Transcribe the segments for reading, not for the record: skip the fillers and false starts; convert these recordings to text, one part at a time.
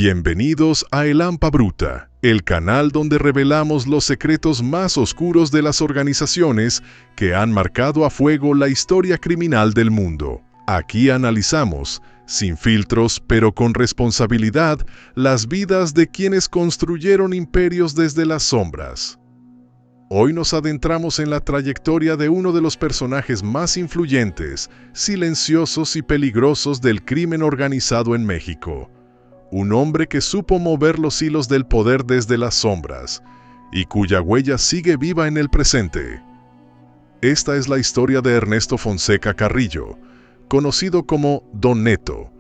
Bienvenidos a El Hampa Bruta, el canal donde revelamos los secretos más oscuros de las organizaciones que han marcado a fuego la historia criminal del mundo. Aquí analizamos, sin filtros pero con responsabilidad, las vidas de quienes construyeron imperios desde las sombras. Hoy nos adentramos en la trayectoria de uno de los personajes más influyentes, silenciosos y peligrosos del crimen organizado en México. Un hombre que supo mover los hilos del poder desde las sombras y cuya huella sigue viva en el presente. Esta es la historia de Ernesto Fonseca Carrillo, conocido como Don Neto,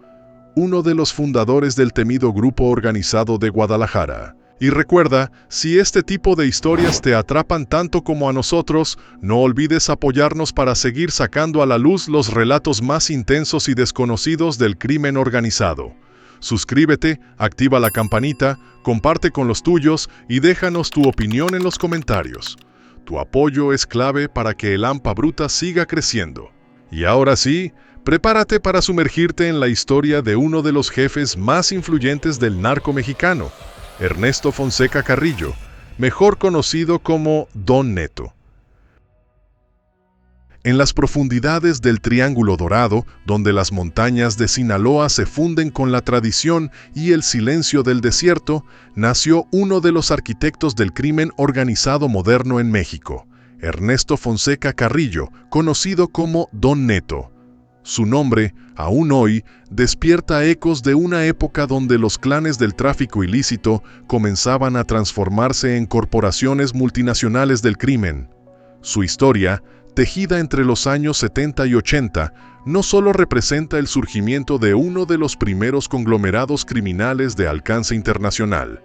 uno de los fundadores del temido grupo organizado de Guadalajara. Y recuerda, si este tipo de historias te atrapan tanto como a nosotros, no olvides apoyarnos para seguir sacando a la luz los relatos más intensos y desconocidos del crimen organizado. Suscríbete, activa la campanita, comparte con los tuyos y déjanos tu opinión en los comentarios. Tu apoyo es clave para que el Hampa Bruta siga creciendo. Y ahora sí, prepárate para sumergirte en la historia de uno de los jefes más influyentes del narco mexicano, Ernesto Fonseca Carrillo, mejor conocido como Don Neto. En las profundidades del Triángulo Dorado, donde las montañas de Sinaloa se funden con la tradición y el silencio del desierto, nació uno de los arquitectos del crimen organizado moderno en México, Ernesto Fonseca Carrillo, conocido como Don Neto. Su nombre, aún hoy, despierta ecos de una época donde los clanes del tráfico ilícito comenzaban a transformarse en corporaciones multinacionales del crimen. Su historia, tejida entre los años 70 y 80, no solo representa el surgimiento de uno de los primeros conglomerados criminales de alcance internacional,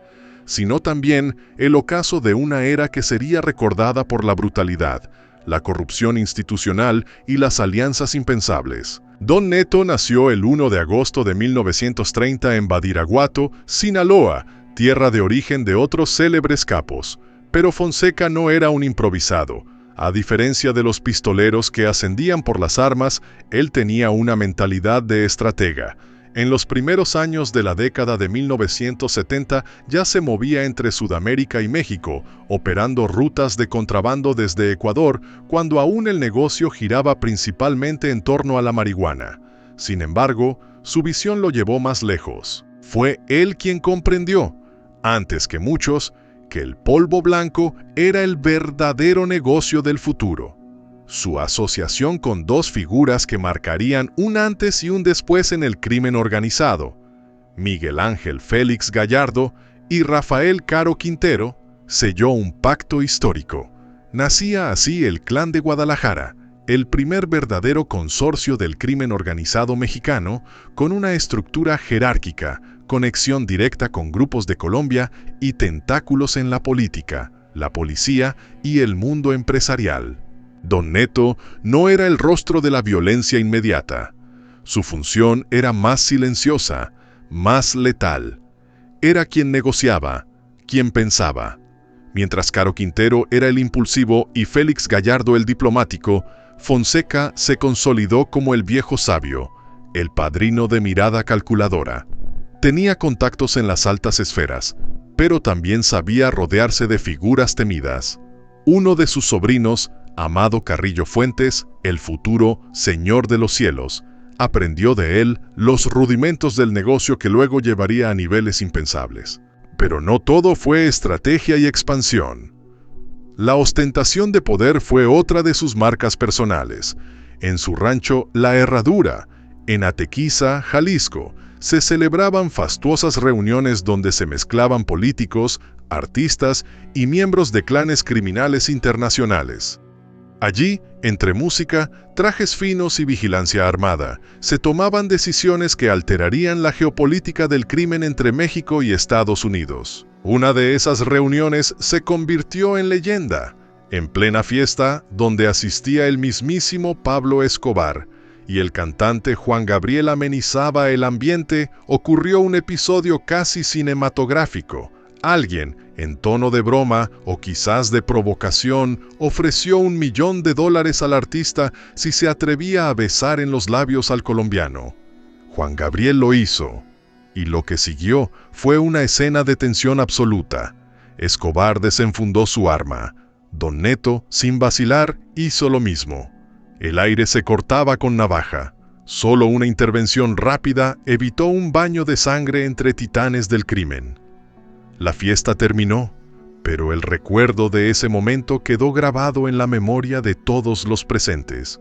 sino también el ocaso de una era que sería recordada por la brutalidad, la corrupción institucional y las alianzas impensables. Don Neto nació el 1 de agosto de 1930 en Badiraguato, Sinaloa, tierra de origen de otros célebres capos. Pero Fonseca no era un improvisado. A diferencia de los pistoleros que ascendían por las armas, él tenía una mentalidad de estratega. En los primeros años de la década de 1970 ya se movía entre Sudamérica y México, operando rutas de contrabando desde Ecuador, cuando aún el negocio giraba principalmente en torno a la marihuana. Sin embargo, su visión lo llevó más lejos. Fue él quien comprendió, antes que muchos, que el polvo blanco era el verdadero negocio del futuro. Su asociación con dos figuras que marcarían un antes y un después en el crimen organizado, Miguel Ángel Félix Gallardo y Rafael Caro Quintero, selló un pacto histórico. Nacía así el Clan de Guadalajara, el primer verdadero consorcio del crimen organizado mexicano, con una estructura jerárquica, conexión directa con grupos de Colombia y tentáculos en la política, la policía y el mundo empresarial. Don Neto no era el rostro de la violencia inmediata. Su función era más silenciosa, más letal. Era quien negociaba, quien pensaba. Mientras Caro Quintero era el impulsivo y Félix Gallardo el diplomático, Fonseca se consolidó como el viejo sabio, el padrino de mirada calculadora. Tenía contactos en las altas esferas, pero también sabía rodearse de figuras temidas. Uno de sus sobrinos, Amado Carrillo Fuentes, el futuro Señor de los Cielos, aprendió de él los rudimentos del negocio que luego llevaría a niveles impensables. Pero no todo fue estrategia y expansión. La ostentación de poder fue otra de sus marcas personales. En su rancho La Herradura, en Atequiza, Jalisco, se celebraban fastuosas reuniones donde se mezclaban políticos, artistas y miembros de clanes criminales internacionales. Allí, entre música, trajes finos y vigilancia armada, se tomaban decisiones que alterarían la geopolítica del crimen entre México y Estados Unidos. Una de esas reuniones se convirtió en leyenda. En plena fiesta, donde asistía el mismísimo Pablo Escobar y el cantante Juan Gabriel amenizaba el ambiente, ocurrió un episodio casi cinematográfico. Alguien, en tono de broma o quizás de provocación, ofreció $1 millón al artista si se atrevía a besar en los labios al colombiano. Juan Gabriel lo hizo. Y lo que siguió fue una escena de tensión absoluta. Escobar desenfundó su arma. Don Neto, sin vacilar, hizo lo mismo. El aire se cortaba con navaja. Solo una intervención rápida evitó un baño de sangre entre titanes del crimen. La fiesta terminó, pero el recuerdo de ese momento quedó grabado en la memoria de todos los presentes.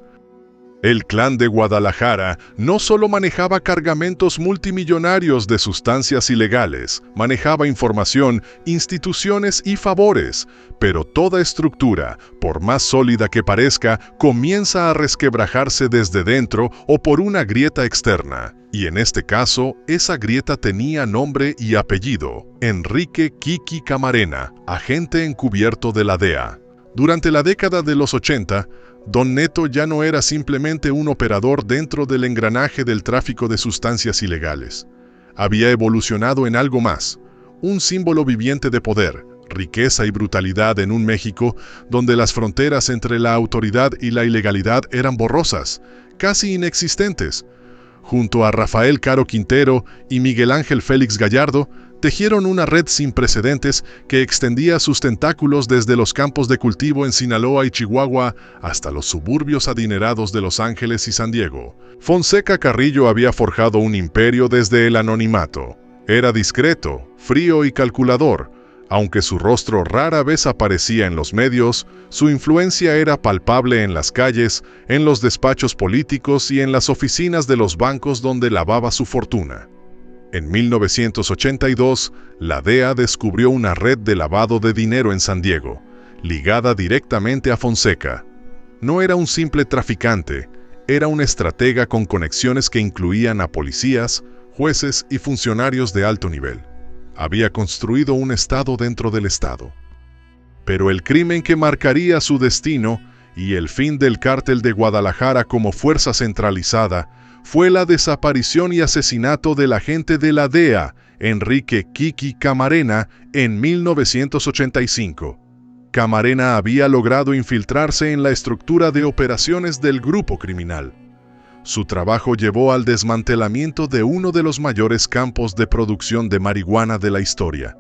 El clan de Guadalajara no solo manejaba cargamentos multimillonarios de sustancias ilegales, manejaba información, instituciones y favores, pero toda estructura, por más sólida que parezca, comienza a resquebrajarse desde dentro o por una grieta externa. Y en este caso, esa grieta tenía nombre y apellido: Enrique Kiki Camarena, agente encubierto de la DEA. Durante la década de los 80, Don Neto ya no era simplemente un operador dentro del engranaje del tráfico de sustancias ilegales. Había evolucionado en algo más, un símbolo viviente de poder, riqueza y brutalidad en un México donde las fronteras entre la autoridad y la ilegalidad eran borrosas, casi inexistentes. Junto a Rafael Caro Quintero y Miguel Ángel Félix Gallardo, tejieron una red sin precedentes que extendía sus tentáculos desde los campos de cultivo en Sinaloa y Chihuahua hasta los suburbios adinerados de Los Ángeles y San Diego. Fonseca Carrillo había forjado un imperio desde el anonimato. Era discreto, frío y calculador. Aunque su rostro rara vez aparecía en los medios, su influencia era palpable en las calles, en los despachos políticos y en las oficinas de los bancos donde lavaba su fortuna. En 1982, la DEA descubrió una red de lavado de dinero en San Diego, ligada directamente a Fonseca. No era un simple traficante, era un estratega con conexiones que incluían a policías, jueces y funcionarios de alto nivel. Había construido un estado dentro del estado. Pero el crimen que marcaría su destino y el fin del cártel de Guadalajara como fuerza centralizada fue la desaparición y asesinato del agente de la DEA, Enrique Kiki Camarena, en 1985. Camarena había logrado infiltrarse en la estructura de operaciones del grupo criminal. Su trabajo llevó al desmantelamiento de uno de los mayores campos de producción de marihuana de la historia,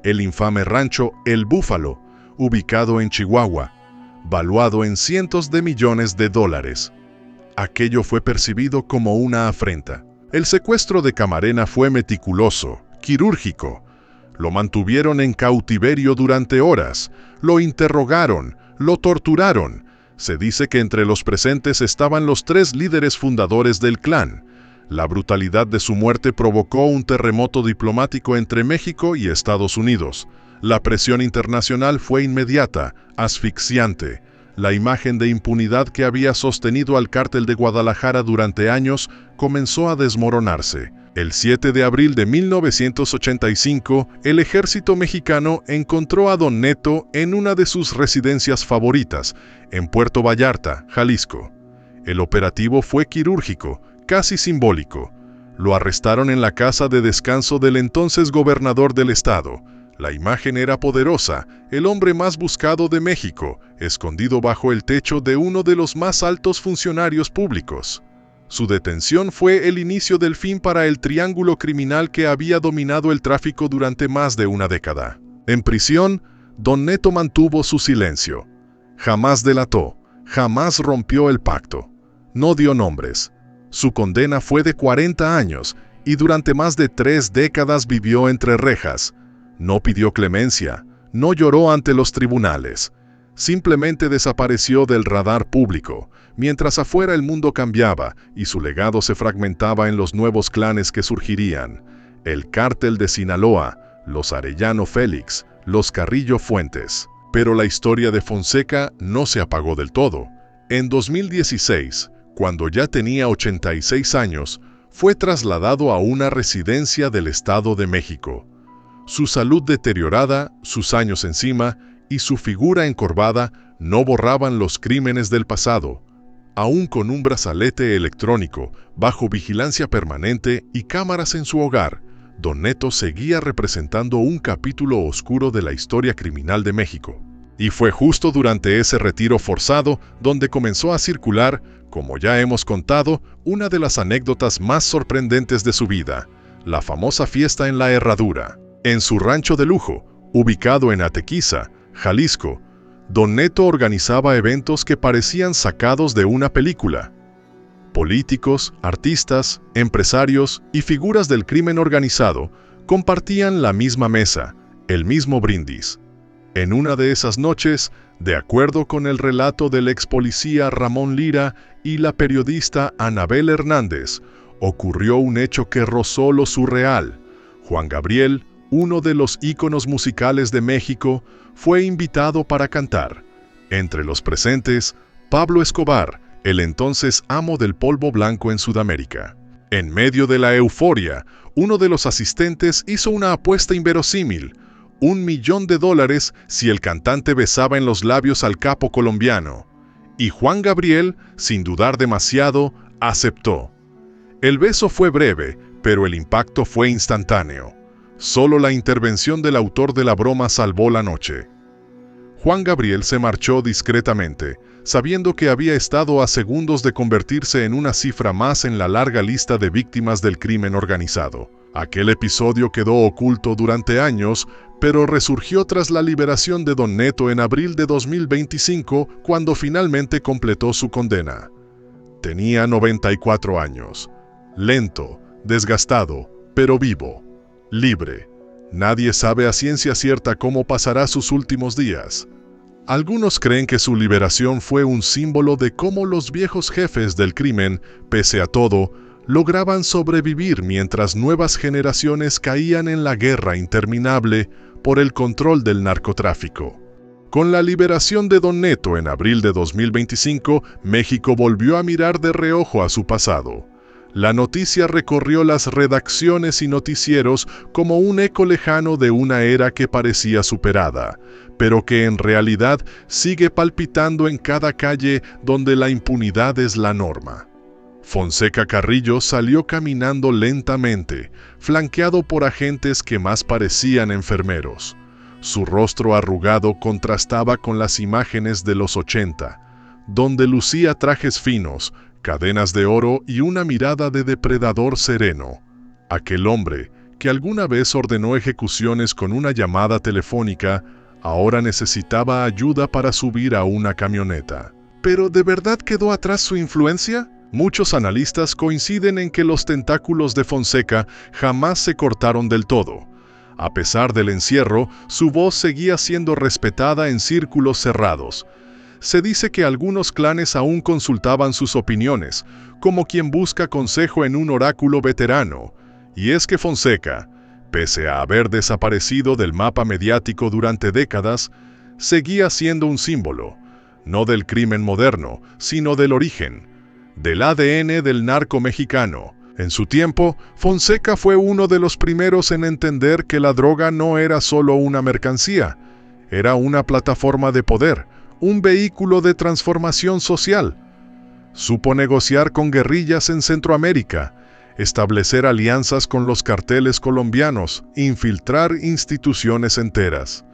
el infame rancho El Búfalo, ubicado en Chihuahua, valuado en cientos de millones de dólares. Aquello fue percibido como una afrenta. El secuestro de Camarena fue meticuloso, quirúrgico. Lo mantuvieron en cautiverio durante horas, lo interrogaron, lo torturaron. Se dice que entre los presentes estaban los 3 líderes fundadores del clan. La brutalidad de su muerte provocó un terremoto diplomático entre México y Estados Unidos. La presión internacional fue inmediata, asfixiante. La imagen de impunidad que había sostenido al cártel de Guadalajara durante años comenzó a desmoronarse. El 7 de abril de 1985, el ejército mexicano encontró a Don Neto en una de sus residencias favoritas, en Puerto Vallarta, Jalisco. El operativo fue quirúrgico, casi simbólico. Lo arrestaron en la casa de descanso del entonces gobernador del estado. La imagen era poderosa, el hombre más buscado de México, escondido bajo el techo de uno de los más altos funcionarios públicos. Su detención fue el inicio del fin para el triángulo criminal que había dominado el tráfico durante más de una década. En prisión, Don Neto mantuvo su silencio. Jamás delató, jamás rompió el pacto. No dio nombres. Su condena fue de 40 años y durante más de 3 décadas vivió entre rejas. No pidió clemencia, no lloró ante los tribunales. Simplemente desapareció del radar público, mientras afuera el mundo cambiaba y su legado se fragmentaba en los nuevos clanes que surgirían: el cártel de Sinaloa, los Arellano Félix, los Carrillo Fuentes. Pero la historia de Fonseca no se apagó del todo. En 2016, cuando ya tenía 86 años, fue trasladado a una residencia del Estado de México. Su salud deteriorada, sus años encima y su figura encorvada no borraban los crímenes del pasado. Aún con un brazalete electrónico, bajo vigilancia permanente y cámaras en su hogar, Don Neto seguía representando un capítulo oscuro de la historia criminal de México. Y fue justo durante ese retiro forzado donde comenzó a circular, como ya hemos contado, una de las anécdotas más sorprendentes de su vida. la famosa fiesta en la Herradura. En su rancho de lujo, ubicado en Atequiza, Jalisco, Don Neto organizaba eventos que parecían sacados de una película. Políticos, artistas, empresarios y figuras del crimen organizado compartían la misma mesa, el mismo brindis. En una de esas noches, de acuerdo con el relato del ex policía Ramón Lira y la periodista Anabel Hernández, ocurrió un hecho que rozó lo surreal. Juan Gabriel, uno de los íconos musicales de México, fue invitado para cantar. Entre los presentes, Pablo Escobar, el entonces amo del polvo blanco en Sudamérica. En medio de la euforia, uno de los asistentes hizo una apuesta inverosímil: $1.000.000 si el cantante besaba en los labios al capo colombiano. Y Juan Gabriel, sin dudar demasiado, aceptó. El beso fue breve, pero el impacto fue instantáneo. Solo la intervención del autor de la broma salvó la noche. Juan Gabriel se marchó discretamente, sabiendo que había estado a segundos de convertirse en una cifra más en la larga lista de víctimas del crimen organizado. Aquel episodio quedó oculto durante años, pero resurgió tras la liberación de Don Neto en abril de 2025, cuando finalmente completó su condena. Tenía 94 años. Lento, desgastado, pero vivo, libre. Nadie sabe a ciencia cierta cómo pasará sus últimos días. Algunos creen que su liberación fue un símbolo de cómo los viejos jefes del crimen, pese a todo, lograban sobrevivir mientras nuevas generaciones caían en la guerra interminable por el control del narcotráfico. Con la liberación de Don Neto en abril de 2025, México volvió a mirar de reojo a su pasado. La noticia recorrió las redacciones y noticieros como un eco lejano de una era que parecía superada, pero que en realidad sigue palpitando en cada calle donde la impunidad es la norma. Fonseca Carrillo salió caminando lentamente, flanqueado por agentes que más parecían enfermeros. Su rostro arrugado contrastaba con las imágenes de los 80, donde lucía trajes finos, cadenas de oro y una mirada de depredador sereno. Aquel hombre, que alguna vez ordenó ejecuciones con una llamada telefónica, ahora necesitaba ayuda para subir a una camioneta. ¿Pero de verdad quedó atrás su influencia? Muchos analistas coinciden en que los tentáculos de Fonseca jamás se cortaron del todo. A pesar del encierro, su voz seguía siendo respetada en círculos cerrados. Se dice que algunos clanes aún consultaban sus opiniones, como quien busca consejo en un oráculo veterano. Y es que Fonseca, pese a haber desaparecido del mapa mediático durante décadas, seguía siendo un símbolo, no del crimen moderno, sino del origen, del ADN del narco mexicano. En su tiempo, Fonseca fue uno de los primeros en entender que la droga no era solo una mercancía, era una plataforma de poder, un vehículo de transformación social. Supo negociar con guerrillas en Centroamérica, establecer alianzas con los carteles colombianos, infiltrar instituciones enteras.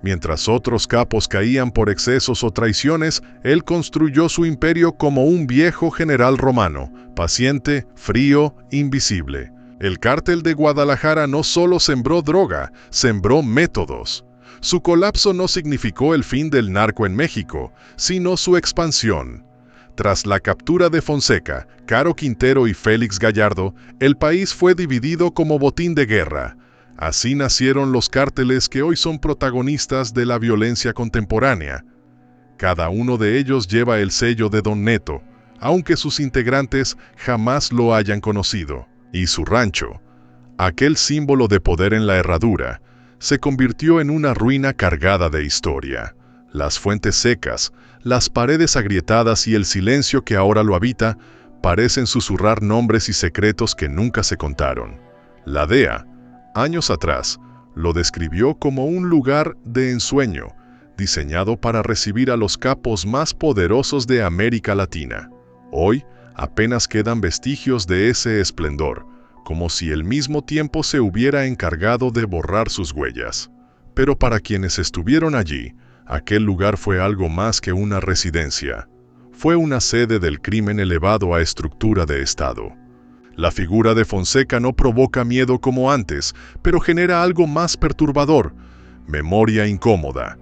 Mientras otros capos caían por excesos o traiciones, él construyó su imperio como un viejo general romano, paciente, frío, invisible. El cártel de Guadalajara no solo sembró droga, sembró métodos. Su colapso no significó el fin del narco en México, sino su expansión. Tras la captura de Fonseca, Caro Quintero y Félix Gallardo, el país fue dividido como botín de guerra. Así nacieron los cárteles que hoy son protagonistas de la violencia contemporánea. Cada uno de ellos lleva el sello de Don Neto, aunque sus integrantes jamás lo hayan conocido. Y su rancho, aquel símbolo de poder en la Herradura, se convirtió en una ruina cargada de historia. Las fuentes secas, las paredes agrietadas y el silencio que ahora lo habita parecen susurrar nombres y secretos que nunca se contaron. La DEA, años atrás, lo describió como un lugar de ensueño, diseñado para recibir a los capos más poderosos de América Latina. Hoy, apenas quedan vestigios de ese esplendor, como si el mismo tiempo se hubiera encargado de borrar sus huellas. Pero para quienes estuvieron allí, aquel lugar fue algo más que una residencia. Fue una sede del crimen elevado a estructura de Estado. La figura de Fonseca no provoca miedo como antes, pero genera algo más perturbador: memoria incómoda.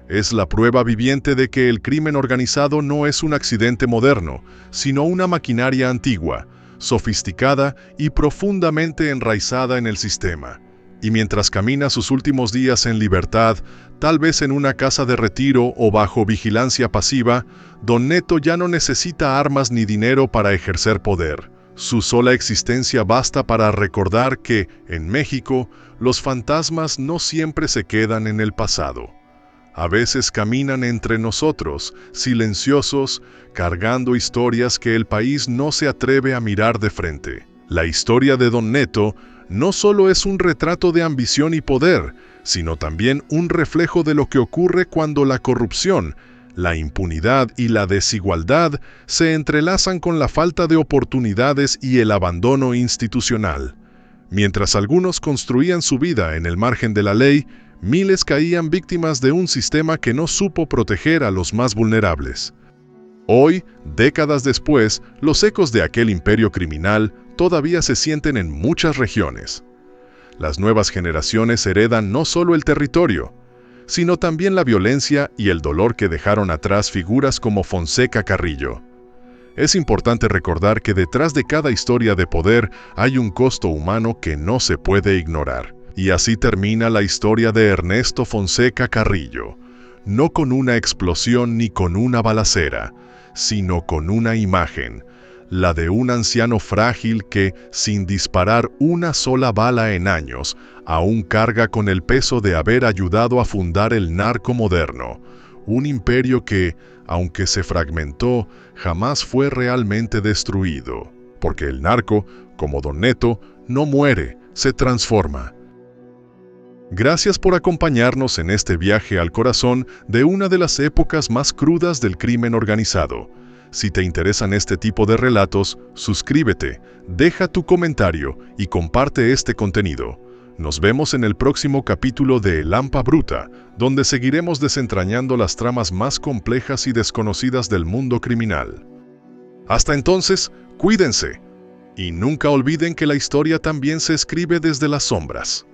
Es la prueba viviente de que el crimen organizado no es un accidente moderno, sino una maquinaria antigua, sofisticada y profundamente enraizada en el sistema. Y mientras camina sus últimos días en libertad, tal vez en una casa de retiro o bajo vigilancia pasiva, Don Neto ya no necesita armas ni dinero para ejercer poder. Su sola existencia basta para recordar que, en México, los fantasmas no siempre se quedan en el pasado. A veces caminan entre nosotros, silenciosos, cargando historias que el país no se atreve a mirar de frente. La historia de Don Neto no solo es un retrato de ambición y poder, sino también un reflejo de lo que ocurre cuando la corrupción, la impunidad y la desigualdad se entrelazan con la falta de oportunidades y el abandono institucional. Mientras algunos construían su vida en el margen de la ley, miles caían víctimas de un sistema que no supo proteger a los más vulnerables. Hoy, décadas después, los ecos de aquel imperio criminal todavía se sienten en muchas regiones. Las nuevas generaciones heredan no solo el territorio, sino también la violencia y el dolor que dejaron atrás figuras como Fonseca Carrillo. Es importante recordar que detrás de cada historia de poder hay un costo humano que no se puede ignorar. Y así termina la historia de Ernesto Fonseca Carrillo, no con una explosión ni con una balacera, sino con una imagen, la de un anciano frágil que, sin disparar una sola bala en años, aún carga con el peso de haber ayudado a fundar el narco moderno, un imperio que, aunque se fragmentó, jamás fue realmente destruido, porque el narco, como Don Neto, no muere, se transforma. Gracias por acompañarnos en este viaje al corazón de una de las épocas más crudas del crimen organizado. Si te interesan este tipo de relatos, suscríbete, deja tu comentario y comparte este contenido. Nos vemos en el próximo capítulo de El Hampa Bruta, donde seguiremos desentrañando las tramas más complejas y desconocidas del mundo criminal. Hasta entonces, cuídense y nunca olviden que la historia también se escribe desde las sombras.